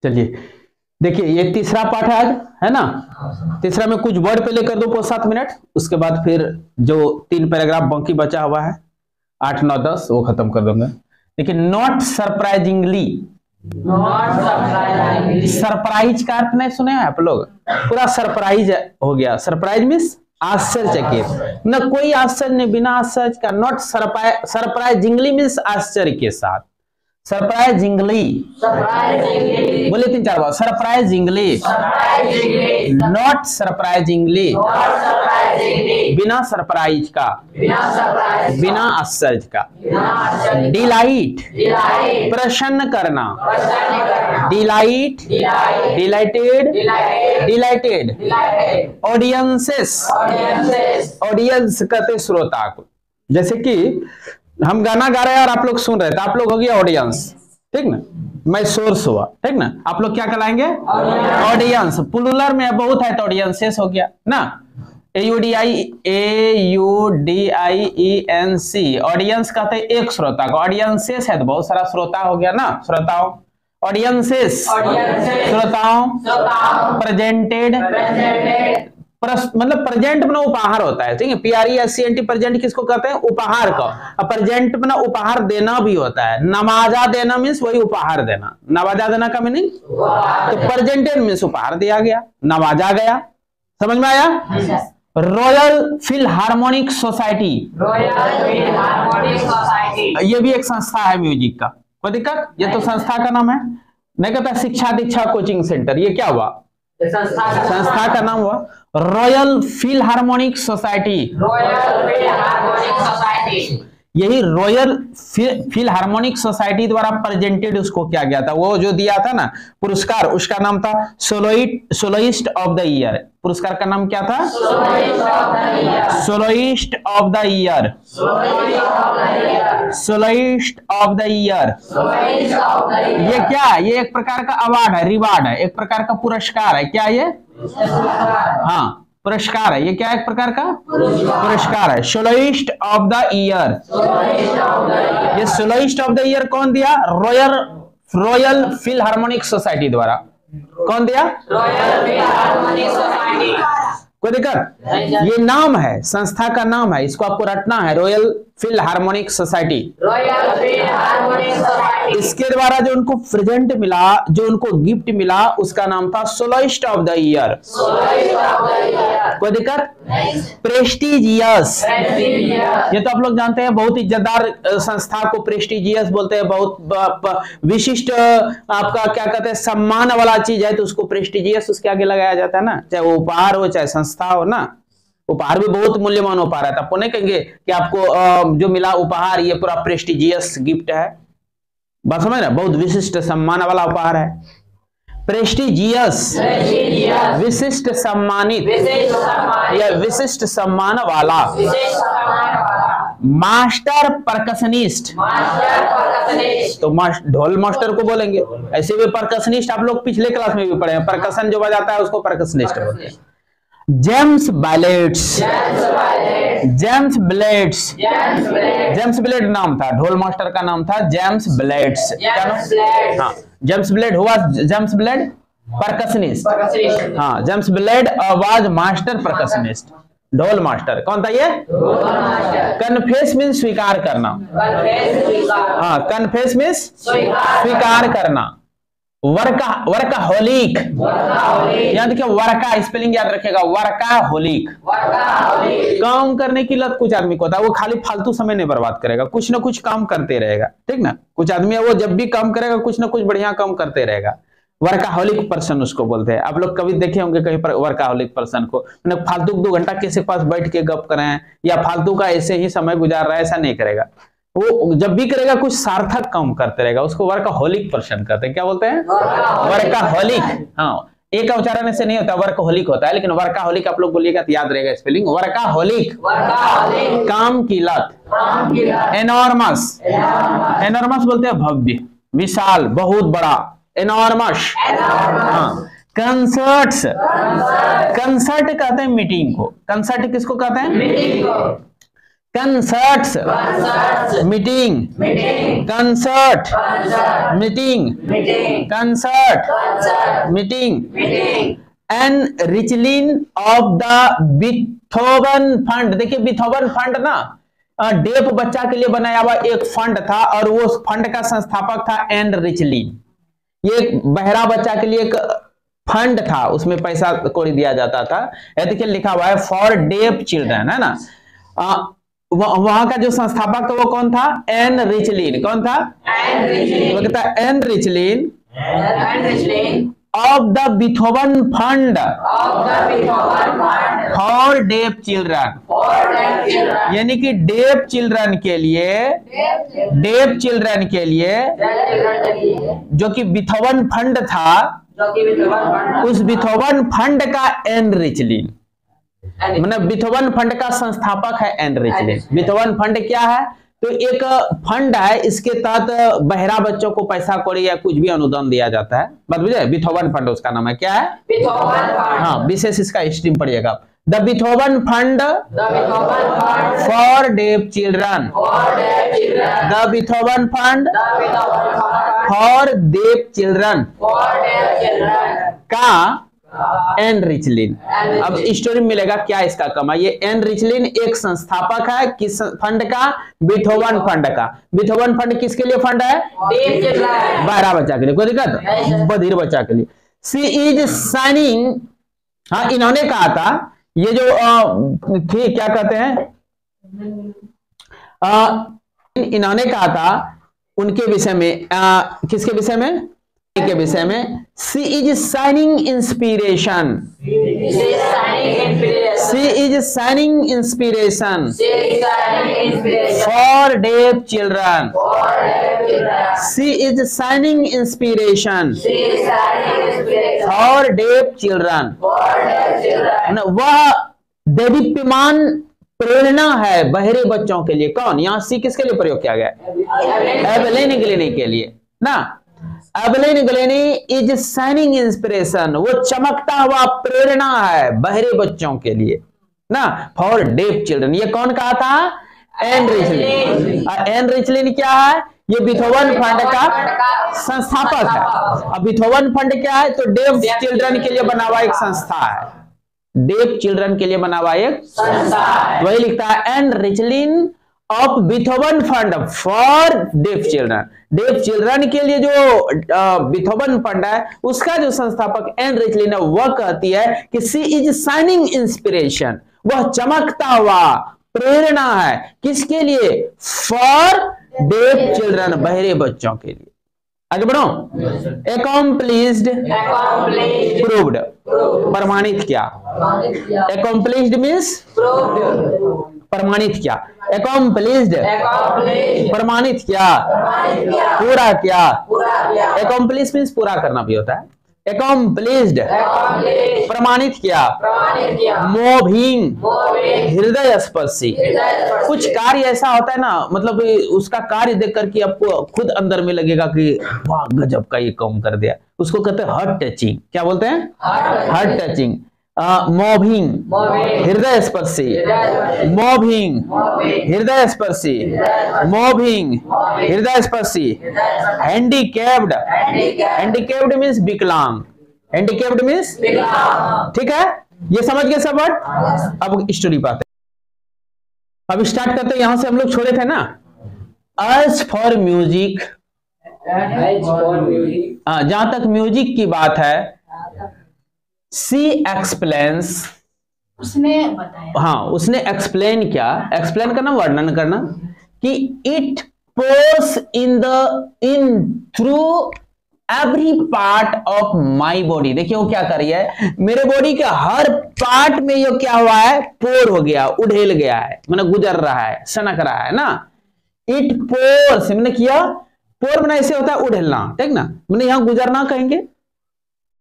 चलिए देखिए, ये तीसरा पाठ है आज, है ना। तीसरा में कुछ वर्ड पहले कर दो 5-7 मिनट, उसके बाद फिर जो 3 पैराग्राफ बाकी बचा हुआ है 8, 9, 10 वो खत्म कर दूंगा। देखिए, नॉट सरप्राइजिंगली, सरप्राइज का अर्थ नहीं सुने हैं आप लोग? पूरा सरप्राइज हो गया। सरप्राइज मीन्स आश्चर्यचकित, न कोई आश्चर्य नहीं, बिना आश्चर्य का। नॉट सरप्राइजिंगली मीन्स आश्चर्य के साथ। सरप्राइजिंगली, बोले 3-4 बार, सरप्राइजिंगली, नॉट सरप्राइजिंगली, बिना सरप्राइज का, बिना आश्चर्य का। डिलाइट, प्रसन्न करना। Delight, dilated, dilated. Audiences, audience कहते श्रोता को। जैसे कि हम गाना गा रहे हैं और आप लोग सुन रहे हैं, तो आप लोग हो गया ऑडियंस, ठीक ना। मैं सोर्स हुआ, ठीक ना। आप लोग क्या कहलाएंगे? ऑडियंस। प्लुरल में बहुत है तो ऑडियंसेस हो गया ना। AUDIENC, ऑडियंस कहते हैं एक श्रोता को। ऑडियंसेस है तो बहुत सारा श्रोता हो गया ना, श्रोताओं। ऑडियंसेस, श्रोताओं। प्रेजेंटेड, मतलब प्रेजेंट बना उपहार होता है, ठीक है। PRESENT, प्रेजेंट किसको कहते हैं? उपहार को। और प्रेजेंट बना उपहार देना भी होता है। नवाजा देना मीन्स वही उपहार देना। नवाजा देना का मीनिंग, तो प्रेजेंटेड मीन्स उपहार दिया गया, नवाजा गया। समझ में आया? रॉयल फिलहार्मोनिक सोसाइटी, ये भी एक संस्था है म्यूजिक का। कोई दिक्कत? ये तो संस्था का नाम है, नहीं कहता शिक्षा दीक्षा कोचिंग सेंटर। ये क्या हुआ? संस्था का नाम हुआ रॉयल फिलहार्मोनिक सोसाइटी। यही रॉयल फिलहार्मोनिक सोसाइटी द्वारा प्रेजेंटेड उसको किया गया था। वो जो दिया था ना पुरस्कार, उसका नाम था सोलोइस्ट ऑफ द ईयर। पुरस्कार का नाम क्या था? Soloist of the year, soloist of the year. ये क्या? ये एक प्रकार का अवार्ड है, रिवार्ड है, एक प्रकार का पुरस्कार है। क्या ये? हाँ, पुरस्कार है। ये क्या है? एक प्रकार का पुरस्कार है। Soloist of the year. ये सोलोइस्ट ऑफ द ईयर कौन दिया? रॉयल फिलहार्मोनिक सोसाइटी द्वारा। कौन दिया? Royal philharmonic society. कोई दिक्कत? ये नाम है, संस्था का नाम है, इसको आपको रटना है, रॉयल फिलहार्मोनिक सोसाइटी। इसके द्वारा जो उनको प्रेजेंट मिला, जो उनको गिफ्ट मिला, उसका नाम था सोलोइस्ट ऑफ द ईयर। कोई दिक्कत? प्रेस्टिजियस, ये तो आप लोग जानते हैं, बहुत इज्जतदार संस्था को प्रेस्टिजियस बोलते हैं। बहुत विशिष्ट, आपका क्या कहते हैं, सम्मान वाला चीज है तो उसको प्रेस्टिजियस उसके आगे लगाया जाता है ना। चाहे वो उपहार हो चाहे संस्था हो ना। उपहार भी बहुत मूल्यवान उपहार है, तो आपको नहीं कहेंगे कि आपको जो मिला उपहार ये पूरा प्रेस्टिजियस गिफ्ट है। बात समझ ना, बहुत विशिष्ट सम्मान वाला उपहार है। प्रेस्टिजियस, विशिष्ट सम्मानित या विशिष्ट सम्मान वाला। मास्टर परकशनिस्ट, तो ढोल मास्टर को बोलेंगे। ऐसे भी परकशनिस्ट आप लोग पिछले क्लास में भी पढ़े हैं, परकशन जो बजाता है उसको परकशनिस्ट बोलते हैं। James ballets, James blades, James blade नाम था, ढोल मास्टर का नाम था जेम्स ब्लेड्स। क्या नाम? हाँ, जेम्स ब्लेड हुआ जेम्स ब्लेड परकशनिस्ट। हाँ, James blade was master percussionist, ढोल मास्टर। कौन था ये? कन्फेस मीन्स स्वीकार करना। हाँ, कन्फेस मीन्स स्वीकार करना। वर्काहोलिक, याद रखिए, वर्का स्पेलिंग याद रखेगा, वर्काहोलिक। काम करने की लत कुछ आदमी को होता है, वो खाली फालतू समय नहीं बर्बाद करेगा, कुछ ना कुछ काम करते रहेगा, ठीक ना। कुछ आदमी है वो जब भी काम करेगा कुछ ना कुछ बढ़िया काम करते रहेगा। वर्काहोलिक पर्सन उसको बोलते हैं। आप लोग कभी देखे होंगे कहीं पर वर्काहोलिक पर्सन को, फालतू 2 घंटा किसी के पास बैठ के गप करें या फालतू का ऐसे ही समय गुजार रहा है, ऐसा नहीं करेगा। वो जब भी करेगा कुछ सार्थक काम करते रहेगा, उसको वर्काहोलिक पर्सन कहते हैं। क्या बोलते हैं? वर्काहोलिक। हाँ, एक का उच्चारण ऐसे नहीं होता, वर्कहोलिक होता है, लेकिन वर्काहोलिक आप लोग बोलिएगा तो याद रहेगा स्पेलिंग। वर्काहोलिक, काम की लत। एनॉर्मस, एनॉर्मस बोलते हैं भव्य, विशाल, बहुत बड़ा, एनॉर्मस। हाँ, कंसर्ट्स, कंसर्ट कहते हैं मीटिंग को। कंसर्ट किसको कहते हैं? मीटिंग को। Concerts, meeting, concert, meeting, concert, meeting, an रिचलिन of the Beethoven fund. देखिए बीथोवन फंड ना डेफ बच्चा के लिए बनाया हुआ एक फंड था और वो फंड का संस्थापक था एन रिचलिन। ये एक बहरा बच्चा के लिए एक फंड था, उसमें पैसा कौड़ी दिया जाता था। देखिए लिखा हुआ है फॉर डेफ चिल्ड्रन, है ना। वहां का जो संस्थापक था वो कौन था? An Richlin. कौन था? वो कहता है an रिचलिन of the Beethoven fund for deaf children, यानी कि डेफ चिल्ड्रन के लिए जो कि बीथोवन फंड था, उस बीथोवन फंड का एन रिचलिन, मतलब बीथोवन फंड का संस्थापक है एन रिचलिन। बीथोवन फंड क्या है? तो एक फंड है, इसके तहत बहरा बच्चों को पैसा कौड़ी या कुछ भी अनुदान दिया जाता है। बात बुझे? बीथोवन फंड उसका नाम है। क्या है? हाँ, विशेष इसका स्ट्रीम पढ़िएगा। The Beethoven fund for deaf children, the Beethoven fund for deaf children का एन रिचलिन। अब स्टोरी में मिलेगा क्या इसका कमाई। ये एन रिचलिन एक संस्थापक है किस फंड का? बीथोवन फंड का। बीथोवन फंड किसके लिए फंड है? बहरा बच्चा के लिए। कोई दिक्कत? बधिर बच्चा के लिए। सी इज साइनिंग, हाँ इन्होंने कहा था, ये जो थी क्या कहते हैं, इन्होंने कहा था उनके विषय में, किसके विषय में? के विषय में। She is shining inspiration, she is shining inspiration for deaf children, she is shining inspiration for deaf children. वह देदीप्यमान प्रेरणा है बहरे बच्चों के लिए। कौन? यहाँ सी किसके लिए प्रयोग किया गया? एवेलिन ग्लेनी के लिए ना। Evelyn Glenny is shining inspiration, वो चमकता हुआ प्रेरणा है बहरे बच्चों के लिए ना, फॉर डेफ चिल्ड्रन। ये कौन कहा था? एन रिचलिन। एन रिचलिन क्या है? ये बीथोवन फंड का संस्थापक है। अब बीथोवन फंड क्या है? तो डेफ चिल्ड्रन के लिए बना हुआ एक संस्था है, डेफ चिल्ड्रन के लिए बना हुआ एक संस्था। वही लिखता है an रिचलिन of Beethoven fund for deaf children. Deaf children के लिए जो बीथोवन फंड है उसका जो संस्थापक एन रिचलिन है, वह कहती है कि सी इज शाइनिंग इंस्पिरेशन, वह चमकता हुआ प्रेरणा है। किसके लिए? फॉर डेफ चिल्ड्रन, बहरे बच्चों के लिए। आगे बढ़ो। Accomplished, प्रूव्ड, प्रमाणित किया। Accomplished मीन्स प्रमाणित किया। Accomplished, प्रमाणित किया, पूरा किया। Accomplish मीन्स पूरा करना भी होता है। Accomplished, प्रमाणित किया। Moving, हृदय स्पर्शी। कुछ कार्य ऐसा होता है ना, मतलब उसका कार्य देख करके आपको खुद अंदर में लगेगा कि वाह गजब का ये काम कर दिया, उसको कहते हैं हार्ट टचिंग। क्या बोलते हैं? Heart touching. मोविंग, हृदय स्पर्शी। मोविंग, हृदय स्पर्शी। मोविंग, हृदय स्पर्शी। हैंडीकैप्ड, हैंडीकैप्ड मीन्स विकलांग। हैंडीकैप्ड मीन्स, ठीक है, ये समझ गए सब वर्ड। अब स्टोरी पाते हैं। अब स्टार्ट करते हैं, यहां से हम लोग छोड़े थे ना। अर्ज फॉर म्यूजिक, जहां तक म्यूजिक की बात है, सी एक्सप्लेन्स, उसने बताया। हाँ, उसने एक्सप्लेन किया। एक्सप्लेन करना, वर्णन करना, कि it pores in through every part of my body. देखिए वो क्या कर रही है, मेरे बॉडी के हर पार्ट में ये क्या हुआ है? पोर हो गया, उड़ेल गया है, मतलब गुजर रहा है, सनक रहा है ना। इट पोर्स मैंने किया, पोर बना ऐसे होता है उड़ेलना, ठीक ना, मैंने यहां गुजरना कहेंगे।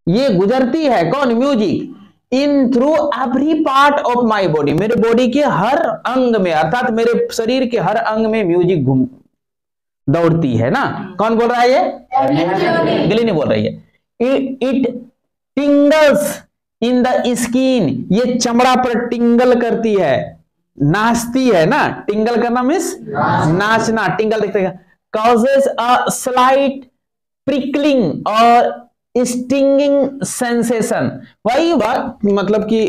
ये गुजरती है कौन? Music in through every part of my body, मेरे बॉडी के हर अंग में, अर्थात मेरे शरीर के हर अंग में म्यूजिक घूम दौड़ती है ना। कौन बोल रहा है? ये ग्लेनी बोल रही है। It tingles in the skin, ये चमड़ा पर टिंगल करती है, नाचती है ना, टिंगल करना मीन्स नाचना, टिंगल देखते causes a slight prickling और स्टिंगिंग सेंसेशन। वही बात, मतलब कि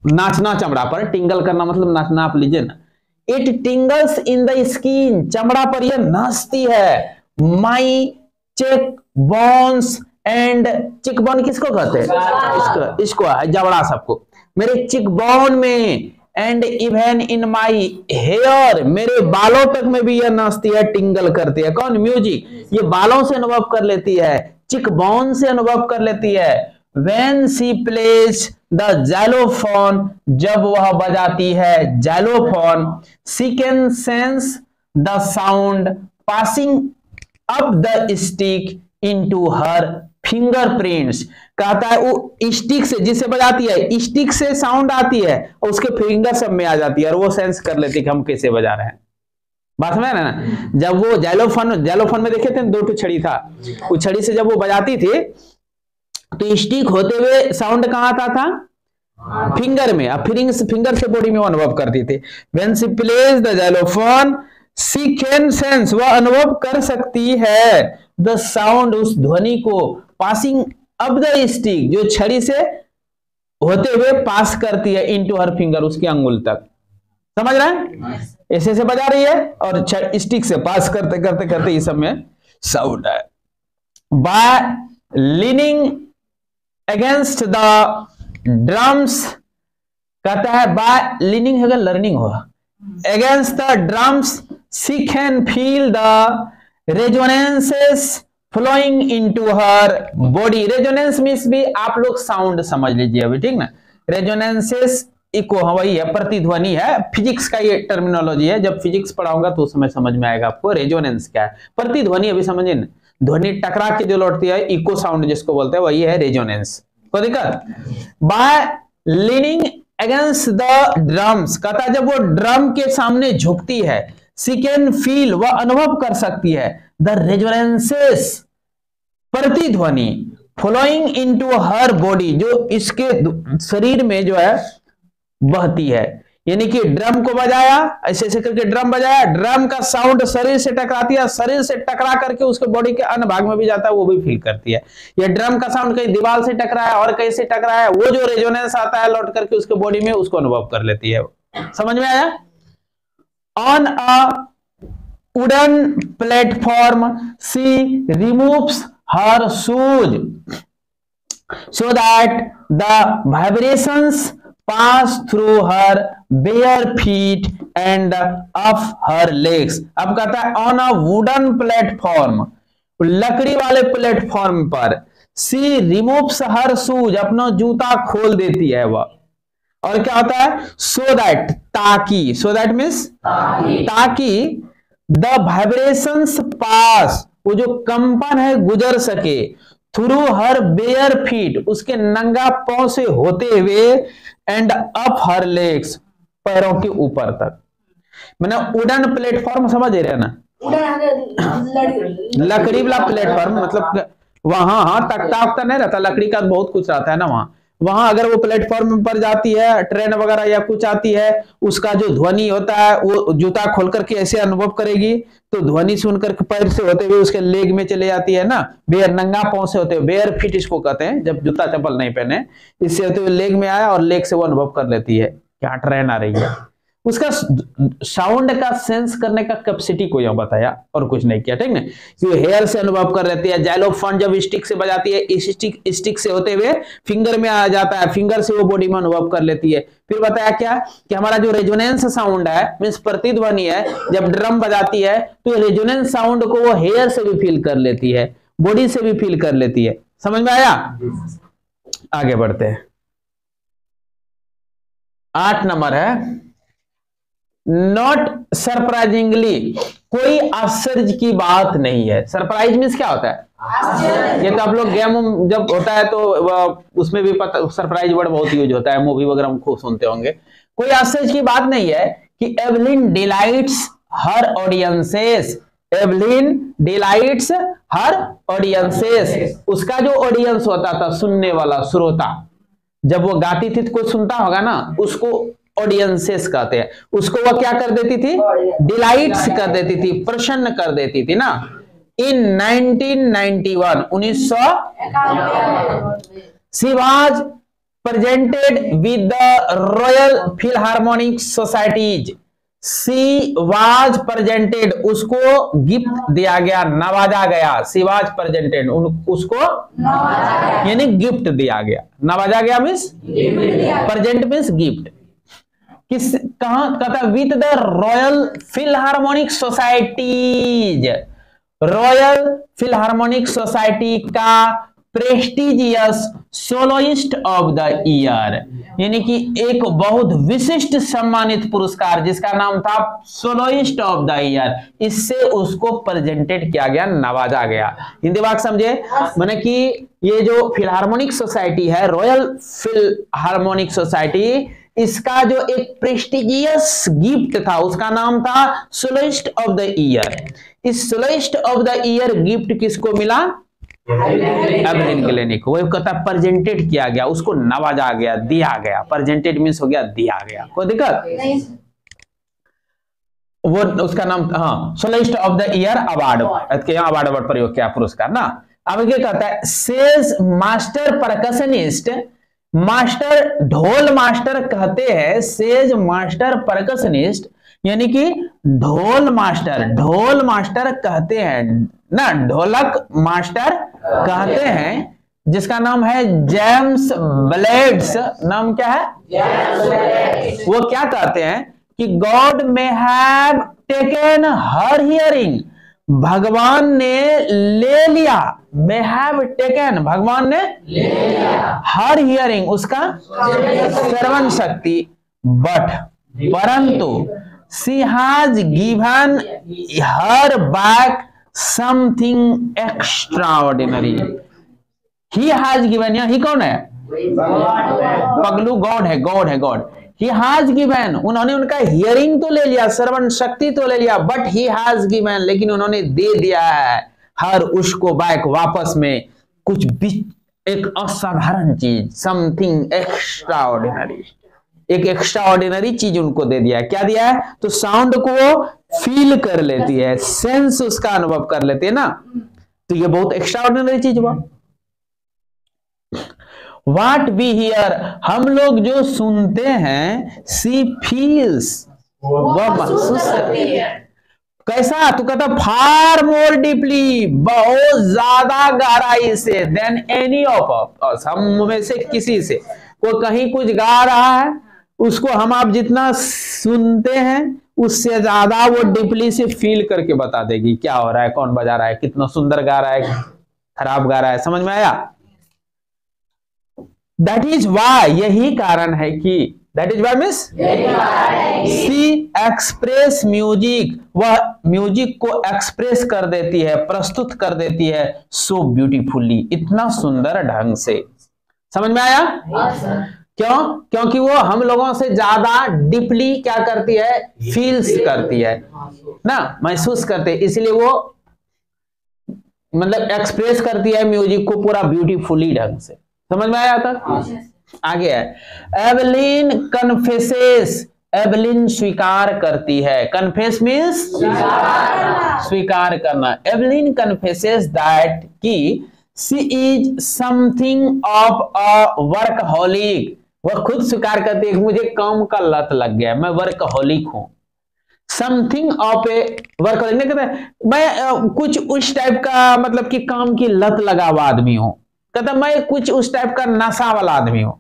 नाचना चमड़ा पर, टिंगल करना मतलब नाचना, आप लीजिए ना। It tingles in the skin, चमड़ा पर यह नाचती है। My cheek bones and, cheek bone किसको कहते हैं? इसको जबड़ा सबको, मेरे चिक बोन में, and even in my hair, मेरे बालों तक में भी यह नाचती है, टिंगल करती है। कौन? म्यूजिक। ये बालों से अनुभव कर लेती है, चिक बोन से अनुभव कर लेती है। When she plays the xylophone, जब वह बजाती है xylophone, she can sense the sound passing up the stick into her fingerprints। कहता है वो स्टिक से, जिसे बजाती है, स्टिक से साउंड आती है और उसके फिंगर सब में आ जाती है और वो सेंस कर लेती है कि हम कैसे बजा रहे हैं। बात समझ रहे ना? जब वो जाइलोफोन में देखे थे, दो ठो छड़ी था, उस छड़ी से जब वो बजाती थी तो स्टिक होते हुए साउंड कहां आता था? फिंगर में। अब फिंगर से बॉडी में वो अनुभव करती थी। When she plays the xylophone, she can sense, वह अनुभव कर सकती है, the sound, उस ध्वनि को, passing up the stick, जो छड़ी से होते हुए पास करती है, into her finger, उसके अंगुल तक। समझ रहे हैं? ऐसे से बजा रही है और स्टिक से पास करते करते करते इस सब में साउंड है। By leaning against the drums, कहता है by leaning है, लर्निंग होगा, against the drums she can feel the resonances flowing into her body। resonance means भी आप लोग साउंड समझ लीजिए अभी, ठीक ना? resonances इको, वही है, प्रतिध्वनि है, फिजिक्स का ये टर्मिनोलॉजी है, जब फिजिक्स पढ़ाऊंगा तो उस समय समझ में आएगा आपको रेजोनेंस क्या है। प्रतिध्वनि अभी समझिए ना, ध्वनि टकरा के जो लौटती है, इको साउंड जिसको बोलते हैं, वही है रेजोनेंस। कोई दिक्कत? By leaning against the drums, कहता है जब वो ड्रम के सामने झुकती है, शी कैन फील, वह अनुभव कर सकती है, द रेजोनेंसेस, प्रतिध्वनि, फ्लोइंग इनटू हर बॉडी, जो इसके शरीर में जो है बहती है। यानी कि ड्रम को बजाया, ऐसे ऐसे करके ड्रम बजाया, ड्रम का साउंड शरीर से टकराती है, शरीर से टकरा करके उसके बॉडी के अन्य भाग में भी जाता है, वो भी फील करती है। या ड्रम का साउंड कहीं दीवार से टकराया और कहीं से टकराया, वो जो रेजोनेंस आता है लौट करके उसके बॉडी में, उसको अनुभव कर लेती है। समझ में आया? On a wooden platform she removes her shoes so that the vibrations pass through her bare feet and up her legs। अब कहता है on a wooden platform, लकड़ी वाले प्लेटफॉर्म पर, she removes her shoes, अपना जूता खोल देती है वह, और क्या होता है? so that, ताकि, so that means ताकि the vibrations pass, वो जो कंपन है गुजर सके, थ्रू हर बेयर फीट, उसके नंगा पांव से होते हुए, एंड अप हर लेग्स, पैरों के ऊपर तक। मैंने वुडन प्लेटफॉर्म समझ रहे ना? लकड़ी वाला प्लेटफॉर्म, मतलब वहां तख्ता उख्ता नहीं रहता, लकड़ी का बहुत कुछ रहता है ना वहां अगर वो प्लेटफॉर्म पर जाती है, ट्रेन वगैरह या कुछ आती है, उसका जो ध्वनि होता है, वो जूता खोल करके ऐसे अनुभव करेगी, तो ध्वनि सुन करके पैर से होते हुए उसके लेग में चले जाती है ना, बेयर, नंगा पांव से होते हुए, बेयर फीट इसको कहते हैं, जब जूता चप्पल नहीं पहने, इससे होते हुए लेग में आया और लेग से वो अनुभव कर लेती है क्या ट्रेन आ रही है। उसका साउंड का सेंस करने का कैपेसिटी को यहां बताया और कुछ नहीं किया, ठीक ना? कि हेयर से अनुभव कर लेती है, जाइलोफोन जब स्टिक से बजाती है, स्टिक से होते हुए फिंगर में आ जाता है, फिंगर से वो बॉडी में अनुभव कर लेती है। फिर बताया क्या कि हमारा जो रेजोनेंस साउंड है, मींस प्रतिध्वनि है, जब ड्रम बजाती है तो रेजोनेंस साउंड को वो हेयर से भी फील कर लेती है, बॉडी से भी फील कर लेती है। समझ में आया? आगे बढ़ते हैं। 8 नंबर है, नॉट सरप्राइजिंगली, कोई आश्चर्य की बात नहीं है। सरप्राइज मीन्स क्या होता है? ये तो आप लोग गेम जब होता है तो उसमें भी पता, सरप्राइज वर्ड बहुत यूज होता है, मूवी वगैरह में खूब सुनते होंगे। कोई आश्चर्य की बात नहीं है कि एवलिन डिलाइट्स हर ऑडियंसेस, एवलिन डिलाइट्स हर ऑडियंसेस, उसका जो ऑडियंस होता था, सुनने वाला, श्रोता, जब वो गाती थी तो कोई सुनता होगा ना, उसको ऑडियंसेस कहते हैं उसको। वह क्या कर देती थी? डिलाइट्स कर देती थी, प्रसन्न कर देती थी ना। इन 1991 1991 she was presented with the royal philharmonic societies. She was presented, उसको गिफ्ट दिया गया, नवाजा गया। सी वाज प्रेजेंटेड, उसको यानी गिफ्ट दिया गया। नवाजा गया मीन्स प्रेजेंट मीन्स गिफ्ट। किस कहां कहता? With the royal philharmonic societies. Royal philharmonic society का prestigious soloist of the year, यानी कि एक बहुत विशिष्ट सम्मानित पुरस्कार जिसका नाम था सोलोइस्ट ऑफ द ईयर, इससे उसको प्रेजेंटेड किया गया, नवाजा गया। हिंदी वाक्य समझे? माने कि ये जो फिलहार्मोनिक सोसाइटी है, रॉयल फिलहार्मोनिक सोसाइटी, इसका जो एक प्रेस्टिजियस गिफ्ट था उसका नाम था सोलोइस्ट ऑफ द ईयर। इस soloist of the year gift किसको मिला? एवलिन ग्लेनिक को। वो कहता प्रेजेंटेड किया गया, उसको नवाजा गया, दिया गया। प्रेजेंटेड मींस हो गया दिया गया। कोई दिक्कत? वो उसका नाम हाँ soloist of the year award, यहाँ अवार्ड प्रयोग किया, पुरस्कार ना। अब क्या कहता है? सेज मास्टर परकशनिस्ट, मास्टर ढोल मास्टर कहते हैं, सेज मास्टर परकशनिस्ट यानी कि ढोल मास्टर कहते हैं ना, ढोलक मास्टर कहते हैं, जिसका नाम है जेम्स ब्लेड्स। नाम क्या है? वो क्या कहते हैं कि गॉड में हैव टेकन हर हियरिंग, भगवान ने ले लिया। में हैव टेकन, भगवान ने ले लिया। हर हियरिंग, उसका श्रवण शक्ति। बट परंतु she has given her back something extraordinary. He has given, या ही कौन है? पगलू गॉड है, गॉड है, गॉड। ही हैज गिवन, उन्होंने उनका हियरिंग तो ले लिया, श्रवण शक्ति तो ले लिया, बट ही हैज गिवन, लेकिन उन्होंने दे दिया है हर उसको बैक, वापस में कुछ एक असाधारण चीज, समथिंग एक्स्ट्राऑर्डिनरी, एक एक्स्ट्राऑर्डिनरी चीज उनको दे दिया है। क्या दिया है? तो साउंड को वो फील कर लेती है, सेंस उसका अनुभव कर लेती है ना, तो ये बहुत एक्स्ट्राऑर्डिनरी चीज हुआ। What we hear, हम लोग जो सुनते हैं, she feels, वह महसूस करती है। कैसा? तो कहता फार मोर डीपली, बहुत ज्यादा गहराई से, देन एनी ऑफ अस, हम में से किसी से। कोई कहीं कुछ गा रहा है, उसको हम आप जितना सुनते हैं उससे ज्यादा वो डीपली से फील करके बता देगी क्या हो रहा है, कौन बजा रहा है, कितना सुंदर गा रहा है, खराब गा रहा है। समझ में आया? दैट इज वाई, यही कारण है कि, that is why means she express music, वह म्यूजिक को एक्सप्रेस कर देती है, प्रस्तुत कर देती है, सो ब्यूटीफुली, इतना सुंदर ढंग से। समझ में आया? क्यों? क्योंकि वो हम लोगों से ज्यादा डीपली क्या करती है? फील्स करती है ना, महसूस करते हैं, इसलिए वो मतलब एक्सप्रेस करती है म्यूजिक को पूरा ब्यूटीफुली ढंग से। समझ में आया तक? आगे है एवलिन कन्फेसेस, एवलिन स्वीकार करती है। कन्फेस मीन्स स्वीकार करना। एवलिन कन्फेसेस दैट कि she is something of a workaholic, वह खुद स्वीकार करती है कि मुझे काम का लत लग गया, मैं वर्कहोलिक हूं। समथिंग ऑफ ए वर्कहोलिक, मैं कुछ उस टाइप का मतलब कि काम की लत लगा हुआ आदमी हूं। कहता मैं कुछ उस टाइप का नशा वाला आदमी हूं।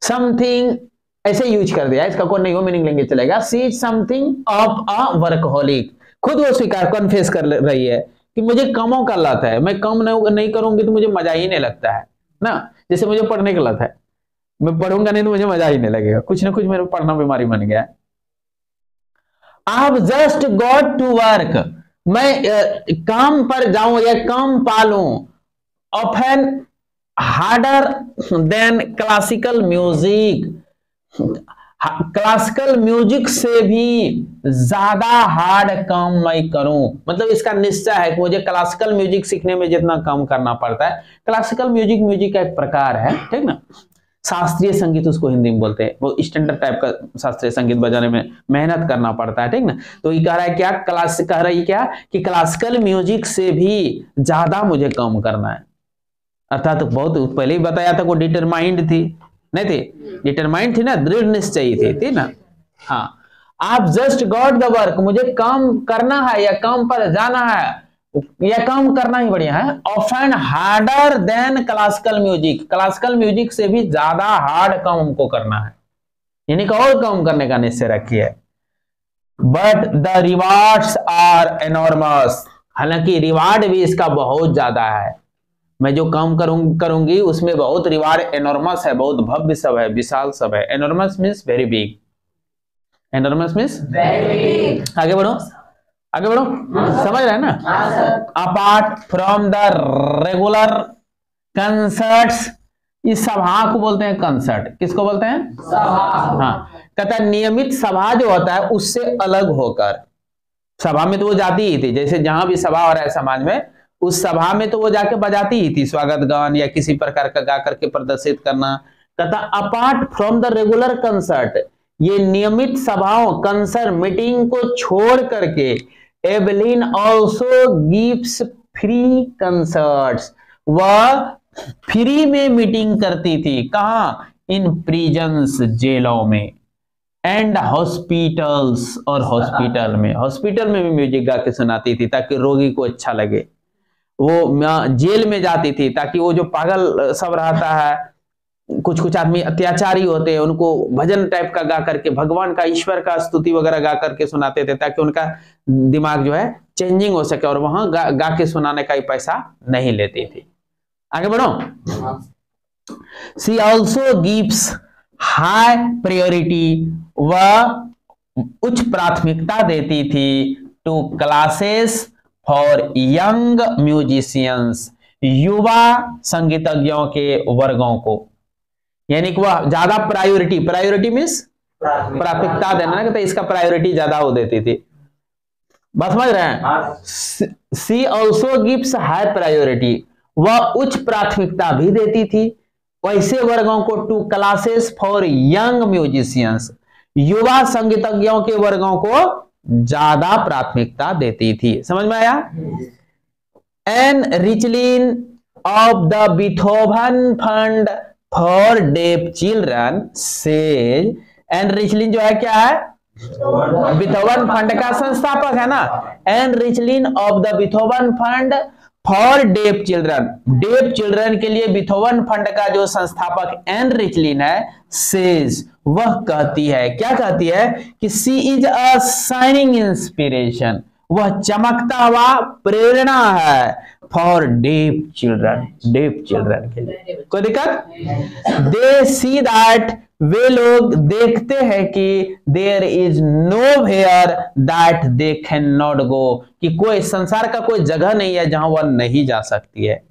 समथिंग ऐसे यूज कर दिया, इसका कोई नहीं हो मीनिंग लेंगे चलेगा। She is something of a workaholic, खुद वो स्वीकार कन्फेस कर रही है कि मुझे कामों का लत है, मैं काम नहीं करूंगी तो मुझे मजा ही नहीं लगता है ना। जैसे मुझे पढ़ने का लत है, मैं पढ़ूंगा नहीं तो मुझे मजा ही नहीं लगेगा, कुछ ना कुछ मेरे पढ़ना बीमारी बन गया है। I have just got to work, मैं काम पर जाऊं या काम पालूं। Often harder than classical music, classical music से भी ज्यादा हार्ड काम मैं करूं। मतलब इसका निश्चय है कि मुझे क्लासिकल म्यूजिक सीखने में जितना काम करना पड़ता है, क्लासिकल म्यूजिक का एक प्रकार है, ठीक ना। शास्त्रीय संगीत उसको हिंदी में बोलते हैं, वो स्टैंडर्ड टाइप का शास्त्रीय संगीत बजाने में मेहनत करना पड़ता है, ठीक ना। तो ये कह रहा है क्या, कह रहा है क्या कि क्लासिकल म्यूजिक से भी ज्यादा मुझे काम करना है। अर्थात तो बहुत पहले ही बताया था, वो डिटरमाइंड थी, नहीं थी, डिटरमाइंड थी ना, दृढ़ निश्चयी थी ना। हाँ, आप जस्ट गॉट द वर्क, मुझे काम करना है या काम पर जाना है या काम करना ही बढ़िया है। Often harder than classical music, classical music से भी ज्यादा हार्ड काम हमको करना है, यानी कि और काम करने का निश्चय रखिए। But the rewards are enormous, हालांकि रिवार्ड भी इसका बहुत ज्यादा है। मैं जो काम करूंगी उसमें बहुत रिवार्ड एनॉर्मस है, बहुत भव्य सब है, विशाल सब है। Enormous means very big, enormous means very big. आगे बढ़ो, आगे बढ़ो, समझ रहे हैं ना। Apart from the regular concerts, इस सभा को बोलते हैं कंसर्ट, किसको बोलते हैं, सभा। हाँ, कहता है नियमित सभा जो होता है उससे अलग होकर, सभा में तो वो जाती ही थी, जैसे जहां भी सभा हो रहा है समाज में, उस सभा में तो वो जाके बजाती ही थी स्वागत गान या किसी प्रकार का गा करके प्रदर्शित करना। कहता apart from the regular concert, ये नियमित सभाओं, कंसर्ट, मीटिंग को छोड़ करके Evelyn also gives free concerts, वह फ्री में मीटिंग करती थी। कहाँ, इन प्रिजन्स, जेलों में, एंड हॉस्पिटल्स, और हॉस्पिटल में, हॉस्पिटल में भी म्यूजिक गा के सुनाती थी ताकि रोगी को अच्छा लगे। वो जेल में जाती थी ताकि वो जो पागल सब रहता है, कुछ कुछ आदमी अत्याचारी होते हैं, उनको भजन टाइप का गा करके भगवान का, ईश्वर का स्तुति वगैरह गा करके सुनाते थे ताकि उनका दिमाग जो है चेंजिंग हो सके, और वहां गा के सुनाने का ही पैसा नहीं लेती थी। आगे बढ़ो। She also gives high priority, वह उच्च प्राथमिकता देती थी to classes for young musicians, युवा संगीतज्ञों के वर्गों को, यानी कि वह ज्यादा प्रायोरिटी, प्रायोरिटी मीन्स प्राथमिकता देना ना, तो इसका प्रायोरिटी ज्यादा वो देती थी। बात समझ रहे हैं। She also gives high priority, वह उच्च प्राथमिकता भी देती थी वैसे वर्गों को, to classes for young musicians, युवा संगीतज्ञों के वर्गों को ज्यादा प्राथमिकता देती थी। समझ में आया। An रिचलिन of the Beethoven fund for deaf children says, an Richlin जो है क्या है, बीथोवन फंड का संस्थापक है ना। An रिचलिन of the Beethoven fund for deaf children, deaf children के लिए बीथोवन फंड का जो संस्थापक एन रिचलिन है, सेज, वह कहती है, क्या कहती है कि she is a shining inspiration, वह चमकता हुआ प्रेरणा है for deaf children, deaf children के लिए। कोई दिक्कत। दे सी दैट, वे लोग देखते हैं कि there is nowhere that they can not go, कि कोई संसार का कोई जगह नहीं है जहां वह नहीं जा सकती है।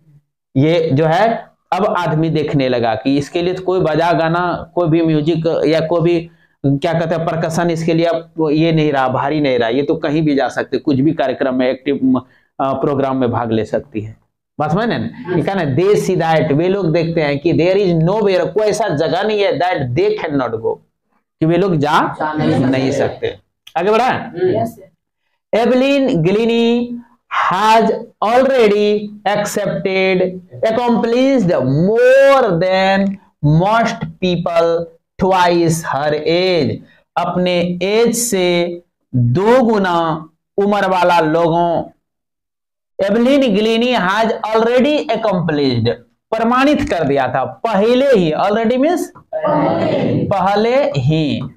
ये जो है अब आदमी देखने लगा कि इसके लिए तो कोई बजा गाना, कोई भी म्यूजिक या कोई भी क्या कहते हैं परकशन, इसके लिए अब ये नहीं रहा, भारी नहीं रहा, ये तो कहीं भी जा सकते, कुछ भी कार्यक्रम में, एक्टिव प्रोग्राम में भाग ले सकती है। बस मैंने कहना, दे सी दैट, वे लोग देखते हैं कि देयर इज नो वेयर, कोई ऐसा जगह नहीं है, that they can not go, कि वे लोग जा नहीं सकते। आगे बढ़ा। Evelyn Glennie has already accepted, accomplished more than most people twice her age, अपने एज से 2 गुना उम्र वाला लोगों, एवलिन गिलिनी हैज ऑलरेडी accomplished, प्रमाणित कर दिया था पहले ही, ऑलरेडी मीन्स पहले ही।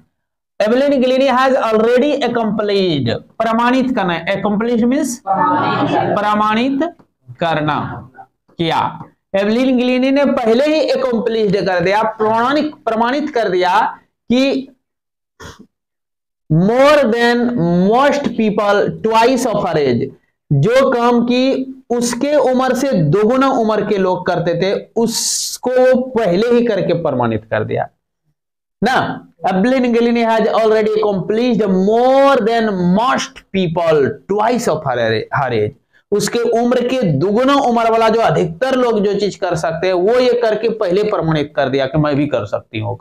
एवलिन गिलिनी हैज ऑलरेडी accomplished, प्रमाणित करना, accomplished मीन्स प्रमाणित करना, किया। एवलिन गिलिनी ने पहले ही accomplished कर दिया, प्रमाणित कर दिया कि more than most people twice of her age, जो काम की उसके उम्र से 2 गुना उम्र के लोग करते थे, उसको पहले ही करके प्रमाणित कर दिया ना। Evelyn Glennie has already accomplished more than most people twice of her age, उसके उम्र के दुगुना उम्र वाला जो अधिकतर लोग जो चीज कर सकते हैं वो ये करके पहले प्रमाणित कर दिया कि मैं भी कर सकती हूँ।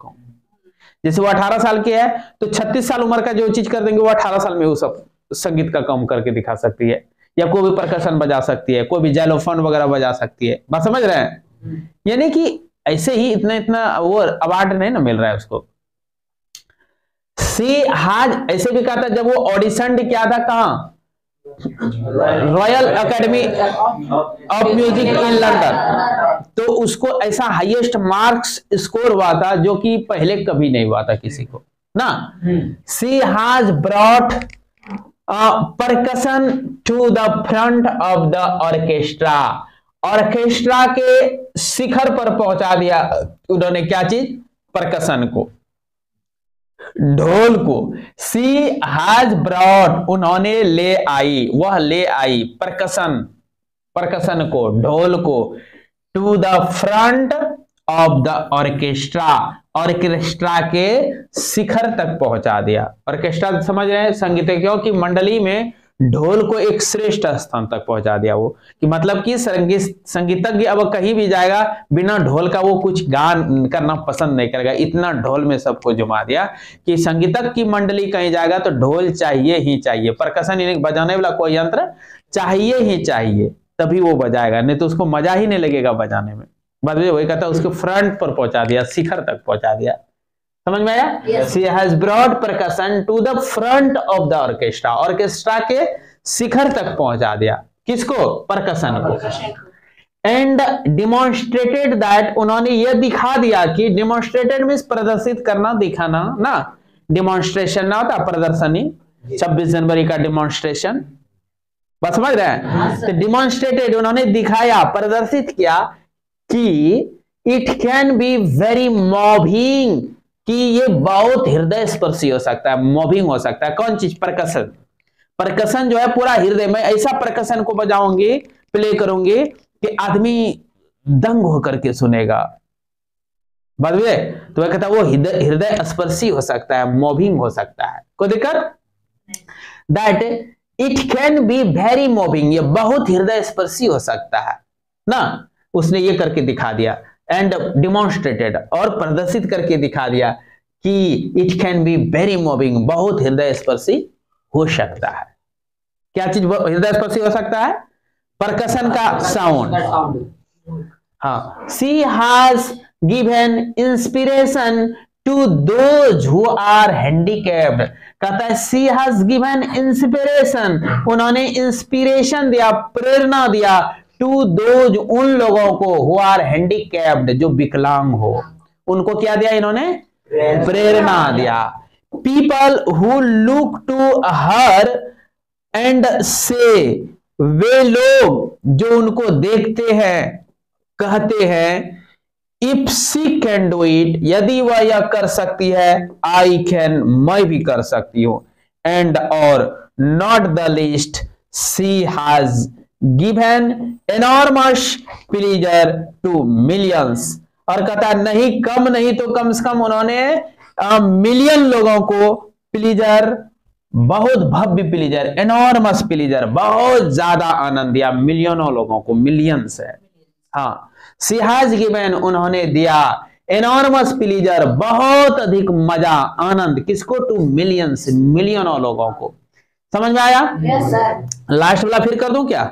जैसे वो 18 साल के है तो 36 साल उम्र का जो चीज कर देंगे वो 18 साल में वो सब संगीत का काम करके दिखा सकती है, या कोई भी परकशन बजा सकती है, कोई भी जाइलोफोन वगैरह बजा सकती है। बात समझ रहे हैं? यानी कि ऐसे ही इतना इतना वो अवार्ड नहीं ना मिल रहा है उसको। सी हैज ऐसे भी कहा था जब वो ऑडिशन किया था कहां, royal academy of music in London, तो उसको ऐसा हाईएस्ट मार्क्स स्कोर हुआ था जो कि पहले कभी नहीं हुआ था किसी को ना। She has brought percussion to the front of the orchestra, orchestra के शिखर पर पहुंचा दिया उन्होंने क्या चीज, परकशन को, ढोल को। सी हैज ब्रॉट उन्होंने ले आई, वह ले आई परकशन, परकशन को, ढोल को, to the front of the orchestra, orchestra के शिखर तक पहुंचा दिया। ऑर्केस्ट्रा समझ रहे हैं, संगीतज्ञों की मंडली में ढोल को एक श्रेष्ठ स्थान तक पहुंचा दिया वो, कि मतलब कि संगीतज्ञ अब कहीं भी जाएगा बिना ढोल का वो कुछ गान करना पसंद नहीं करेगा, इतना ढोल में सबको जुमा दिया कि संगीतज्ञ की मंडली कहीं जाएगा तो ढोल चाहिए ही चाहिए, परकशन यानी बजाने वाला कोई यंत्र चाहिए ही चाहिए, तभी वो बजाएगा, नहीं तो उसको मजा ही नहीं लगेगा बजाने में। बाद में वही कहता उसके फ्रंट पर पहुंचा दिया, शिखर तक पहुंचा दिया। समझ में आया? She has brought percussion to the front of the orchestra, orchestra के शिखर तक पहुंचा दिया, किसको, परकशन को। एंड डिमॉन्स्ट्रेटेड दैट उन्होंने यह दिखा दिया कि, डिमॉन्स्ट्रेटेड मीन्स प्रदर्शित करना, दिखाना ना, डिमॉन्स्ट्रेशन ना होता प्रदर्शनी, 26 जनवरी का डिमॉन्स्ट्रेशन, बस समझ रहे हैं? तो डिमॉन्स्ट्रेटेड उन्होंने दिखाया, प्रदर्शित किया कि it can be very moving, कि ये बहुत हृदय स्पर्शी हो सकता है, मूविंग हो सकता है। कौन चीज, परकशन, परकशन जो है पूरा हृदय में, ऐसा परकशन को बजाऊंगी, प्ले करूंगी कि आदमी दंग होकर के सुनेगा। बाद में तो वह कहता है वो हृदय स्पर्शी हो सकता है, मूविंग हो सकता है, कोई दिक्कत, that it can be very moving, ये बहुत हृदय स्पर्शी हो सकता है ना, उसने ये करके दिखा दिया। एंड डिमॉन्स्ट्रेटेड और प्रदर्शित करके दिखा दिया कि it can be very moving, बहुत हृदय स्पर्शी हो सकता है। क्या चीज हृदय स्पर्शी हो सकता है, परकशन का साउंड। हाँ, she has given inspiration to those who are handicapped, कहता है शी हैज गिवन इंस्पिरेशन, उन्होंने इंस्पिरेशन दिया, प्रेरणा दिया, टू दोज उन लोगों को, हु आर हैंडीकैप्ड जो विकलांग हो, उनको क्या दिया इन्होंने, प्रेरणा दिया। People who look to her and say, वे लोग जो उनको देखते हैं कहते हैं, if she can do it, यदि वह यह कर सकती है, आई कैन, मैं भी कर सकती हूं। एंड और not the least she has given enormous pleasure to millions, और कहता है नहीं कम नहीं तो कम से कम उन्होंने मिलियन लोगों को प्लीजर, बहुत भव्य प्लीजर, एनॉर्मस प्लीजर, बहुत ज्यादा आनंद दिया, मिलियनों लोगों को, मिलियंस है। हाँ, शी हैज गिवन उन्होंने दिया, एनॉर्मस प्लीजर बहुत अधिक मजा, आनंद, किसको, टू मिलियंस, मिलियनों लोगों को। समझ में आया? yes, लास्ट वाला फिर कर दूं क्या,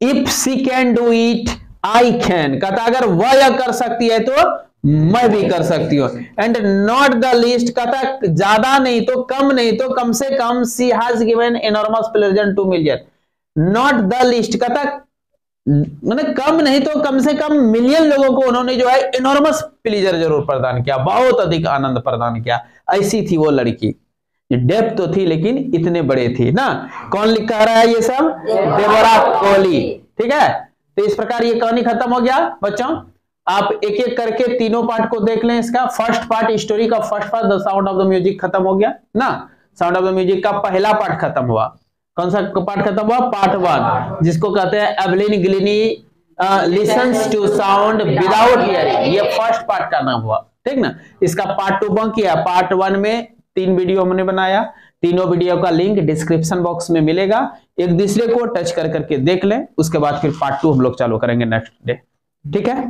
if she can do it I can, कहता अगर वह यह कर सकती है तो मैं भी कर सकती हूँ। एंड नॉट द लीस्ट, कहता ज्यादा नहीं तो कम नहीं तो कम से कम, she has given enormous pleasure to million, not the least, कहता मैंने कम नहीं तो कम से कम मिलियन लोगों को उन्होंने जो है एनॉर्मस प्लेजर जरूर प्रदान किया, बहुत अधिक आनंद प्रदान किया। ऐसी थी वो लड़की, डेप्थ तो थी लेकिन इतने बड़े थी ना। कौन लिखा रहा है ये सब, डेबोरा कोहली, ठीक है। तो इस प्रकार ये कहानी खत्म हो गया बच्चों। आप एक एक करके तीनों पार्ट को देख लें। इसका फर्स्ट पार्ट, स्टोरी का first part the sound of the music खत्म हो गया ना। साउंड ऑफ द म्यूजिक का पहला पार्ट खत्म हुआ। कौन सा पार्ट खत्म हुआ, पार्ट 1, जिसको कहते हैं Evelyn Glennie listens to sound without hearing, ये फर्स्ट पार्ट का नाम हुआ, ठीक ना। इसका पार्ट 2 बंक किया। पार्ट 1 में 3 वीडियो हमने बनाया, तीनों वीडियो का लिंक डिस्क्रिप्शन बॉक्स में मिलेगा, एक दूसरे को टच कर करके देख लें, उसके बाद फिर पार्ट 2 हम लोग चालू करेंगे नेक्स्ट डे। ठीक है।